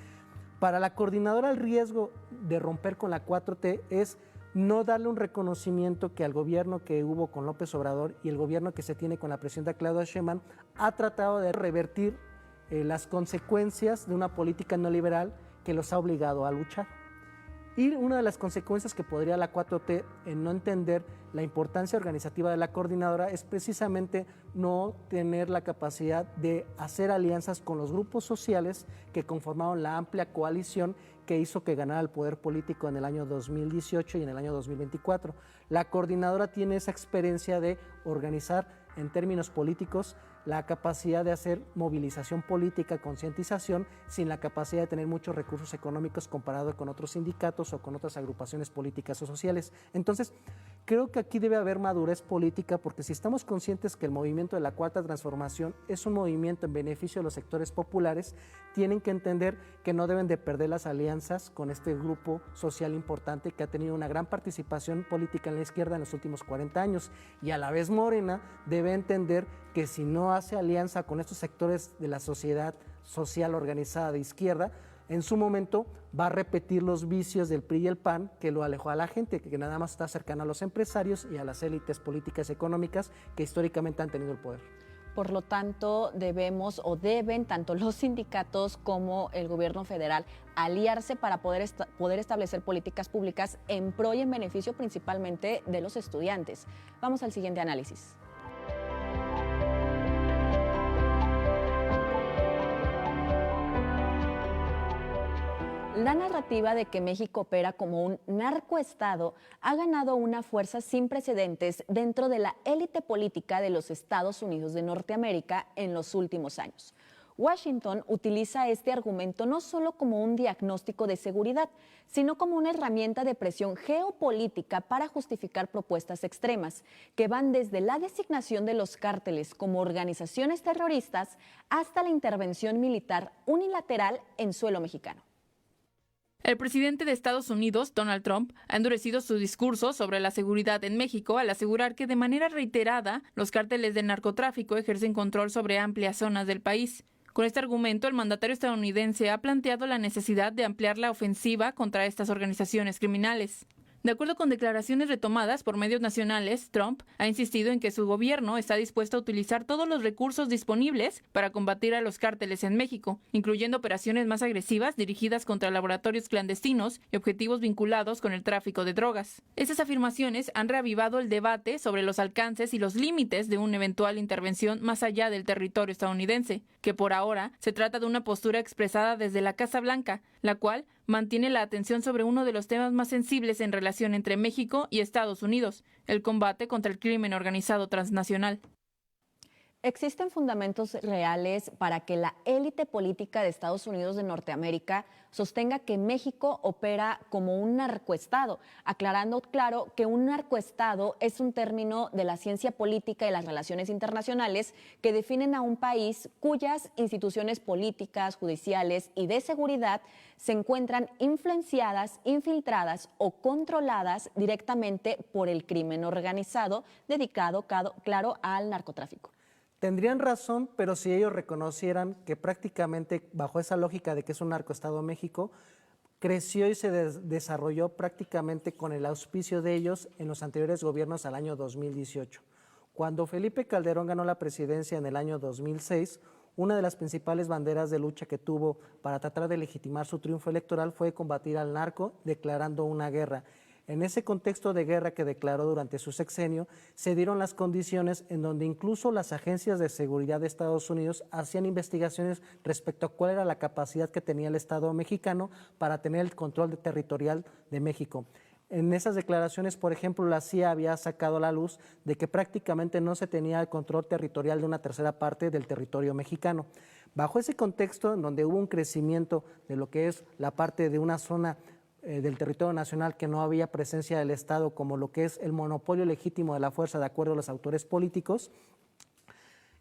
para la coordinadora el riesgo de romper con la 4T es no darle un reconocimiento que al gobierno que hubo con López Obrador y el gobierno que se tiene con la presidenta Claudia Sheinbaum ha tratado de revertir las consecuencias de una política neoliberal que los ha obligado a luchar. Y una de las consecuencias que podría la 4T en no entender la importancia organizativa de la coordinadora es precisamente no tener la capacidad de hacer alianzas con los grupos sociales que conformaron la amplia coalición que hizo que ganara el poder político en el año 2018 y en el año 2024. La coordinadora tiene esa experiencia de organizar en términos políticos, la capacidad de hacer movilización política, concientización, sin la capacidad de tener muchos recursos económicos comparado con otros sindicatos o con otras agrupaciones políticas o sociales. Entonces, creo que aquí debe haber madurez política, porque si estamos conscientes que el movimiento de la Cuarta Transformación es un movimiento en beneficio de los sectores populares, tienen que entender que no deben de perder las alianzas con este grupo social importante que ha tenido una gran participación política en la izquierda en los últimos 40 años. Y a la vez Morena debe entender que si no hace alianza con estos sectores de la sociedad social organizada de izquierda, en su momento va a repetir los vicios del PRI y el PAN, que lo alejó a la gente, que nada más está cercano a los empresarios y a las élites políticas y económicas que históricamente han tenido el poder. Por lo tanto, deben tanto los sindicatos como el gobierno federal aliarse para poder establecer políticas públicas en pro y en beneficio principalmente de los estudiantes. Vamos al siguiente análisis. La narrativa de que México opera como un narcoestado ha ganado una fuerza sin precedentes dentro de la élite política de los Estados Unidos de Norteamérica en los últimos años. Washington utiliza este argumento no solo como un diagnóstico de seguridad, sino como una herramienta de presión geopolítica para justificar propuestas extremas, que van desde la designación de los cárteles como organizaciones terroristas hasta la intervención militar unilateral en suelo mexicano. El presidente de Estados Unidos, Donald Trump, ha endurecido su discurso sobre la seguridad en México al asegurar que de manera reiterada los cárteles del narcotráfico ejercen control sobre amplias zonas del país. Con este argumento, el mandatario estadounidense ha planteado la necesidad de ampliar la ofensiva contra estas organizaciones criminales. De acuerdo con declaraciones retomadas por medios nacionales, Trump ha insistido en que su gobierno está dispuesto a utilizar todos los recursos disponibles para combatir a los cárteles en México, incluyendo operaciones más agresivas dirigidas contra laboratorios clandestinos y objetivos vinculados con el tráfico de drogas. Estas afirmaciones han reavivado el debate sobre los alcances y los límites de una eventual intervención más allá del territorio estadounidense, que por ahora se trata de una postura expresada desde la Casa Blanca, la cual mantiene la atención sobre uno de los temas más sensibles en relación entre México y Estados Unidos, el combate contra el crimen organizado transnacional. ¿Existen fundamentos reales para que la élite política de Estados Unidos de Norteamérica sostenga que México opera como un narcoestado? Aclarando, claro, que un narcoestado es un término de la ciencia política y las relaciones internacionales que definen a un país cuyas instituciones políticas, judiciales y de seguridad se encuentran influenciadas, infiltradas o controladas directamente por el crimen organizado dedicado, claro, al narcotráfico. Tendrían razón, pero si ellos reconocieran que prácticamente bajo esa lógica de que es un narcoestado México, creció y se desarrolló prácticamente con el auspicio de ellos en los anteriores gobiernos al año 2018. Cuando Felipe Calderón ganó la presidencia en el año 2006, una de las principales banderas de lucha que tuvo para tratar de legitimar su triunfo electoral fue combatir al narco, declarando una guerra. En ese contexto de guerra que declaró durante su sexenio, se dieron las condiciones en donde incluso las agencias de seguridad de Estados Unidos hacían investigaciones respecto a cuál era la capacidad que tenía el Estado mexicano para tener el control territorial de México. En esas declaraciones, por ejemplo, la CIA había sacado a la luz de que prácticamente no se tenía el control territorial de una tercera parte del territorio mexicano. Bajo ese contexto, en donde hubo un crecimiento de lo que es la parte de una zona del territorio nacional que no había presencia del Estado, como lo que es el monopolio legítimo de la fuerza de acuerdo a los autores políticos,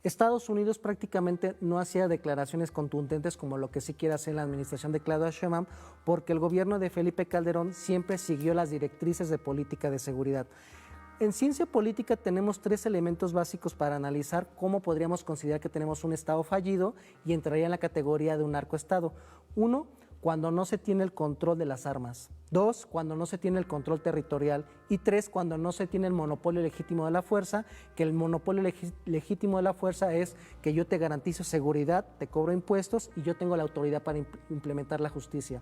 Estados Unidos prácticamente no hacía declaraciones contundentes como lo que sí quiere hacer la administración de Claudia Sheinbaum, porque el gobierno de Felipe Calderón siempre siguió las directrices de política de seguridad. En ciencia política tenemos tres elementos básicos para analizar cómo podríamos considerar que tenemos un Estado fallido y entraría en la categoría de un narcoestado. Uno, cuando no se tiene el control de las armas. 2, cuando no se tiene el control territorial. Y 3, cuando no se tiene el monopolio legítimo de la fuerza, que el monopolio legítimo de la fuerza es que yo te garantizo seguridad, te cobro impuestos y yo tengo la autoridad para implementar la justicia.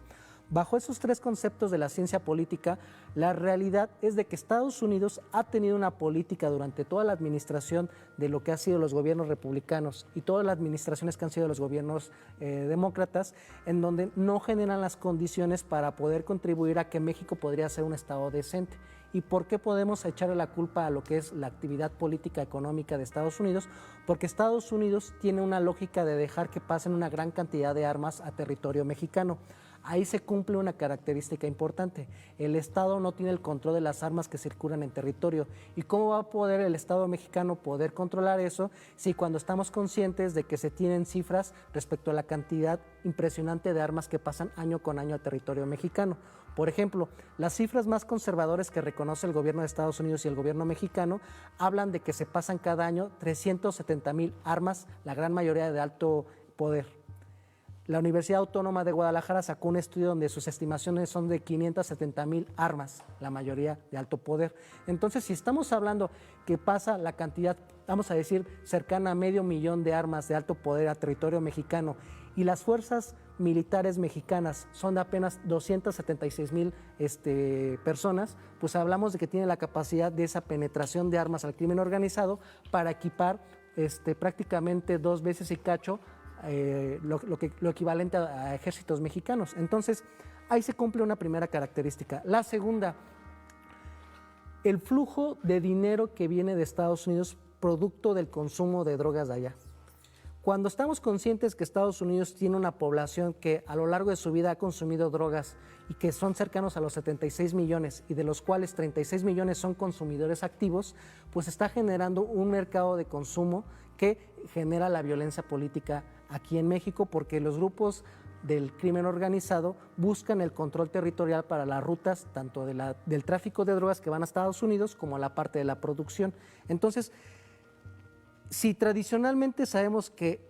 Bajo esos 3 conceptos de la ciencia política, la realidad es de que Estados Unidos ha tenido una política durante toda la administración de lo que han sido los gobiernos republicanos y todas las administraciones que han sido los gobiernos demócratas, en donde no generan las condiciones para poder contribuir a que México podría ser un Estado decente. ¿Y por qué podemos echarle la culpa a lo que es la actividad política económica de Estados Unidos? Porque Estados Unidos tiene una lógica de dejar que pasen una gran cantidad de armas a territorio mexicano. Ahí se cumple una característica importante. El Estado no tiene el control de las armas que circulan en territorio. ¿Y cómo va a poder el Estado mexicano poder controlar eso si cuando estamos conscientes de que se tienen cifras respecto a la cantidad impresionante de armas que pasan año con año a territorio mexicano? Por ejemplo, las cifras más conservadoras que reconoce el gobierno de Estados Unidos y el gobierno mexicano hablan de que se pasan cada año 370,000 armas, la gran mayoría de alto poder. La Universidad Autónoma de Guadalajara sacó un estudio donde sus estimaciones son de 570,000 armas, la mayoría de alto poder. Entonces, si estamos hablando que pasa la cantidad, vamos a decir, cercana a 500,000 de armas de alto poder a territorio mexicano y las fuerzas militares mexicanas son de apenas 276,000 personas, pues hablamos de que tiene la capacidad de esa penetración de armas al crimen organizado para equipar prácticamente 2 veces y cacho lo equivalente a ejércitos mexicanos. Entonces, ahí se cumple una primera característica. La segunda, el flujo de dinero que viene de Estados Unidos producto del consumo de drogas de allá. Cuando estamos conscientes que Estados Unidos tiene una población que a lo largo de su vida ha consumido drogas y que son cercanos a los 76 millones y de los cuales 36 millones son consumidores activos, pues está generando un mercado de consumo que genera la violencia política aquí en México, porque los grupos del crimen organizado buscan el control territorial para las rutas tanto del tráfico de drogas que van a Estados Unidos como a la parte de la producción. Entonces, si tradicionalmente sabemos que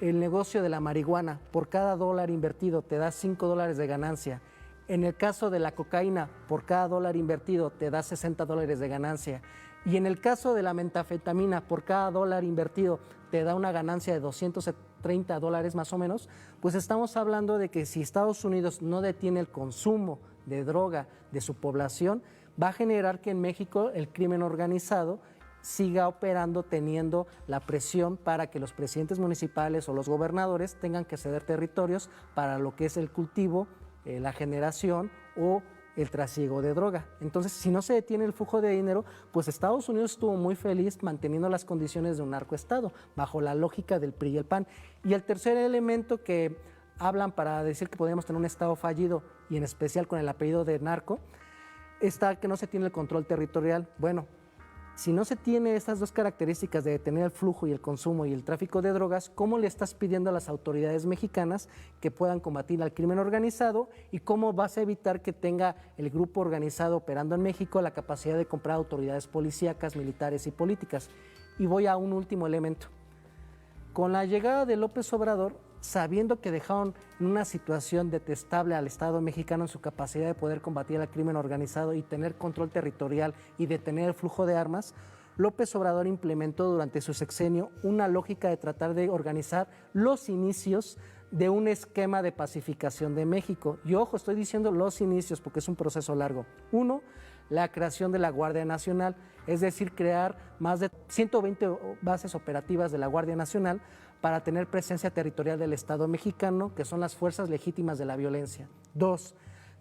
el negocio de la marihuana por cada dólar invertido te da $5 de ganancia, en el caso de la cocaína por cada dólar invertido te da $60 de ganancia, y en el caso de la metanfetamina por cada dólar invertido te da una ganancia de $230 más o menos, pues estamos hablando de que si Estados Unidos no detiene el consumo de droga de su población, va a generar que en México el crimen organizado siga operando, teniendo la presión para que los presidentes municipales o los gobernadores tengan que ceder territorios para lo que es el cultivo, la generación o el trasiego de droga. Entonces, si no se detiene el flujo de dinero, pues Estados Unidos estuvo muy feliz manteniendo las condiciones de un narcoestado, bajo la lógica del PRI y el PAN. Y el tercer elemento que hablan para decir que podríamos tener un estado fallido, y en especial con el apellido de narco, está que no se tiene el control territorial. Bueno, si no se tiene estas 2 características de detener el flujo y el consumo y el tráfico de drogas, ¿cómo le estás pidiendo a las autoridades mexicanas que puedan combatir al crimen organizado y cómo vas a evitar que tenga el grupo organizado operando en México la capacidad de comprar autoridades policíacas, militares y políticas? Y voy a un último elemento. Con la llegada de López Obrador, sabiendo que dejaron en una situación detestable al Estado mexicano en su capacidad de poder combatir al crimen organizado y tener control territorial y detener el flujo de armas, López Obrador implementó durante su sexenio una lógica de tratar de organizar los inicios de un esquema de pacificación de México. Y ojo, estoy diciendo los inicios porque es un proceso largo. 1, la creación de la Guardia Nacional, es decir, crear más de 120 bases operativas de la Guardia Nacional para tener presencia territorial del Estado mexicano, que son las fuerzas legítimas de la violencia. 2,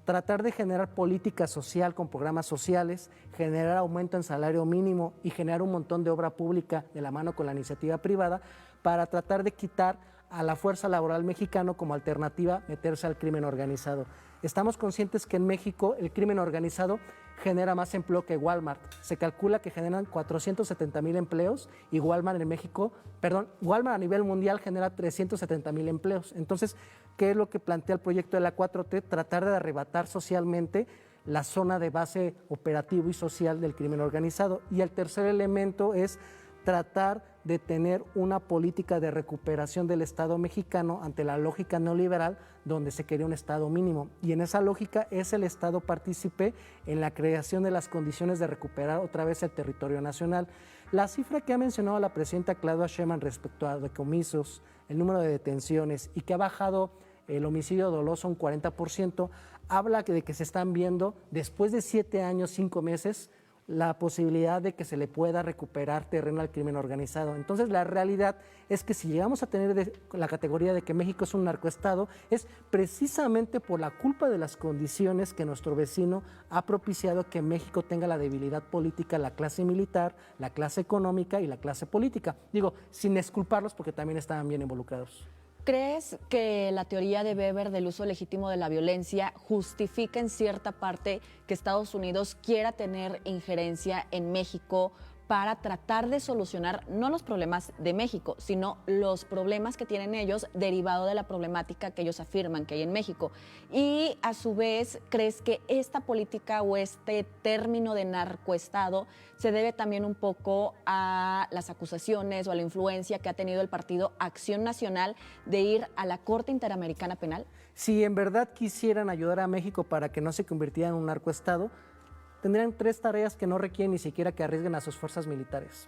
tratar de generar política social con programas sociales, generar aumento en salario mínimo y generar un montón de obra pública de la mano con la iniciativa privada para tratar de quitar a la fuerza laboral mexicana como alternativa meterse al crimen organizado. Estamos conscientes que en México el crimen organizado genera más empleo que Walmart. Se calcula que generan 470,000 empleos y Walmart a nivel mundial genera 370,000 empleos. Entonces, ¿qué es lo que plantea el proyecto de la 4T? Tratar de arrebatar socialmente la zona de base operativo y social del crimen organizado. Y el tercer elemento es tratar de tener una política de recuperación del Estado mexicano ante la lógica neoliberal, donde se quería un Estado mínimo. Y en esa lógica es el Estado partícipe en la creación de las condiciones de recuperar otra vez el territorio nacional. La cifra que ha mencionado la presidenta Claudia Sheinbaum respecto a decomisos, el número de detenciones y que ha bajado el homicidio doloso un 40%, habla de que se están viendo, después de 7 años, 5 meses, la posibilidad de que se le pueda recuperar terreno al crimen organizado. Entonces, la realidad es que si llegamos a tener la categoría de que México es un narcoestado, es precisamente por la culpa de las condiciones que nuestro vecino ha propiciado que México tenga la debilidad política, la clase militar, la clase económica y la clase política. Digo, sin exculparlos porque también estaban bien involucrados. ¿Crees que la teoría de Weber del uso legítimo de la violencia justifica en cierta parte que Estados Unidos quiera tener injerencia en México para tratar de solucionar no los problemas de México, sino los problemas que tienen ellos derivado de la problemática que ellos afirman que hay en México? Y a su vez, ¿crees que esta política o este término de narcoestado se debe también un poco a las acusaciones o a la influencia que ha tenido el partido Acción Nacional de ir a la Corte Interamericana Penal? Si en verdad quisieran ayudar a México para que no se convirtiera en un narcoestado, tendrían 3 tareas que no requieren ni siquiera que arriesguen a sus fuerzas militares: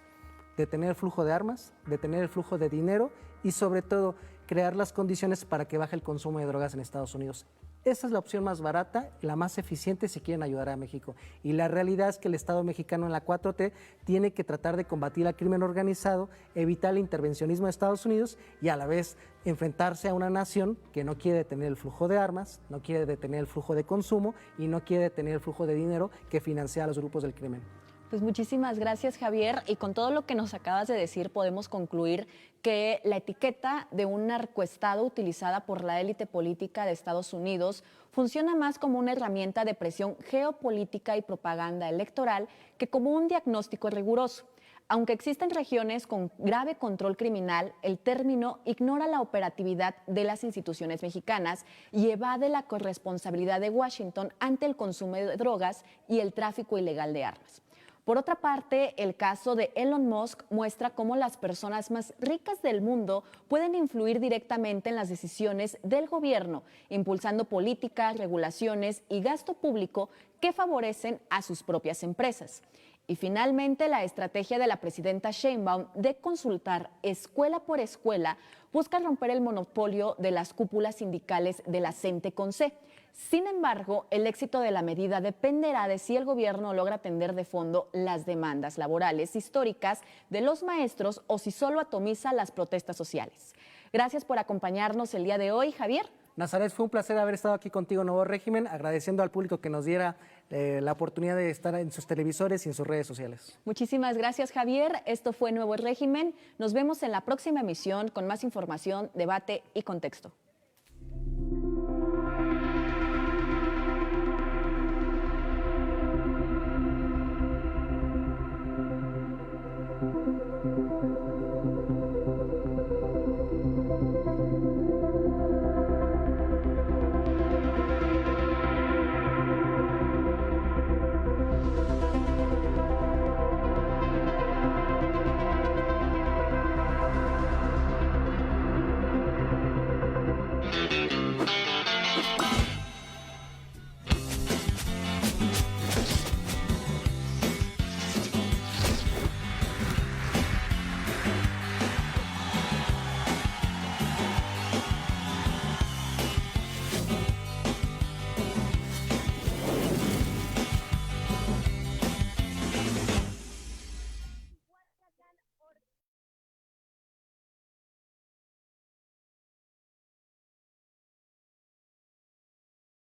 detener el flujo de armas, detener el flujo de dinero y sobre todo crear las condiciones para que baje el consumo de drogas en Estados Unidos. Esa es la opción más barata y la más eficiente si quieren ayudar a México. Y la realidad es que el Estado mexicano en la 4T tiene que tratar de combatir al crimen organizado, evitar el intervencionismo de Estados Unidos y a la vez enfrentarse a una nación que no quiere detener el flujo de armas, no quiere detener el flujo de consumo y no quiere detener el flujo de dinero que financia a los grupos del crimen. Pues muchísimas gracias, Javier. Y con todo lo que nos acabas de decir, podemos concluir que la etiqueta de un narcoestado utilizada por la élite política de Estados Unidos funciona más como una herramienta de presión geopolítica y propaganda electoral que como un diagnóstico riguroso. Aunque existen regiones con grave control criminal, el término ignora la operatividad de las instituciones mexicanas y evade la corresponsabilidad de Washington ante el consumo de drogas y el tráfico ilegal de armas. Por otra parte, el caso de Elon Musk muestra cómo las personas más ricas del mundo pueden influir directamente en las decisiones del gobierno, impulsando políticas, regulaciones y gasto público que favorecen a sus propias empresas. Y finalmente, la estrategia de la presidenta Sheinbaum de consultar escuela por escuela busca romper el monopolio de las cúpulas sindicales de la CENTE-CONCE. Sin embargo, el éxito de la medida dependerá de si el gobierno logra atender de fondo las demandas laborales históricas de los maestros o si solo atomiza las protestas sociales. Gracias por acompañarnos el día de hoy, Javier. Nazaret, fue un placer haber estado aquí contigo en Nuevo Régimen, agradeciendo al público que nos diera la oportunidad de estar en sus televisores y en sus redes sociales. Muchísimas gracias, Javier. Esto fue Nuevo Régimen. Nos vemos en la próxima emisión con más información, debate y contexto.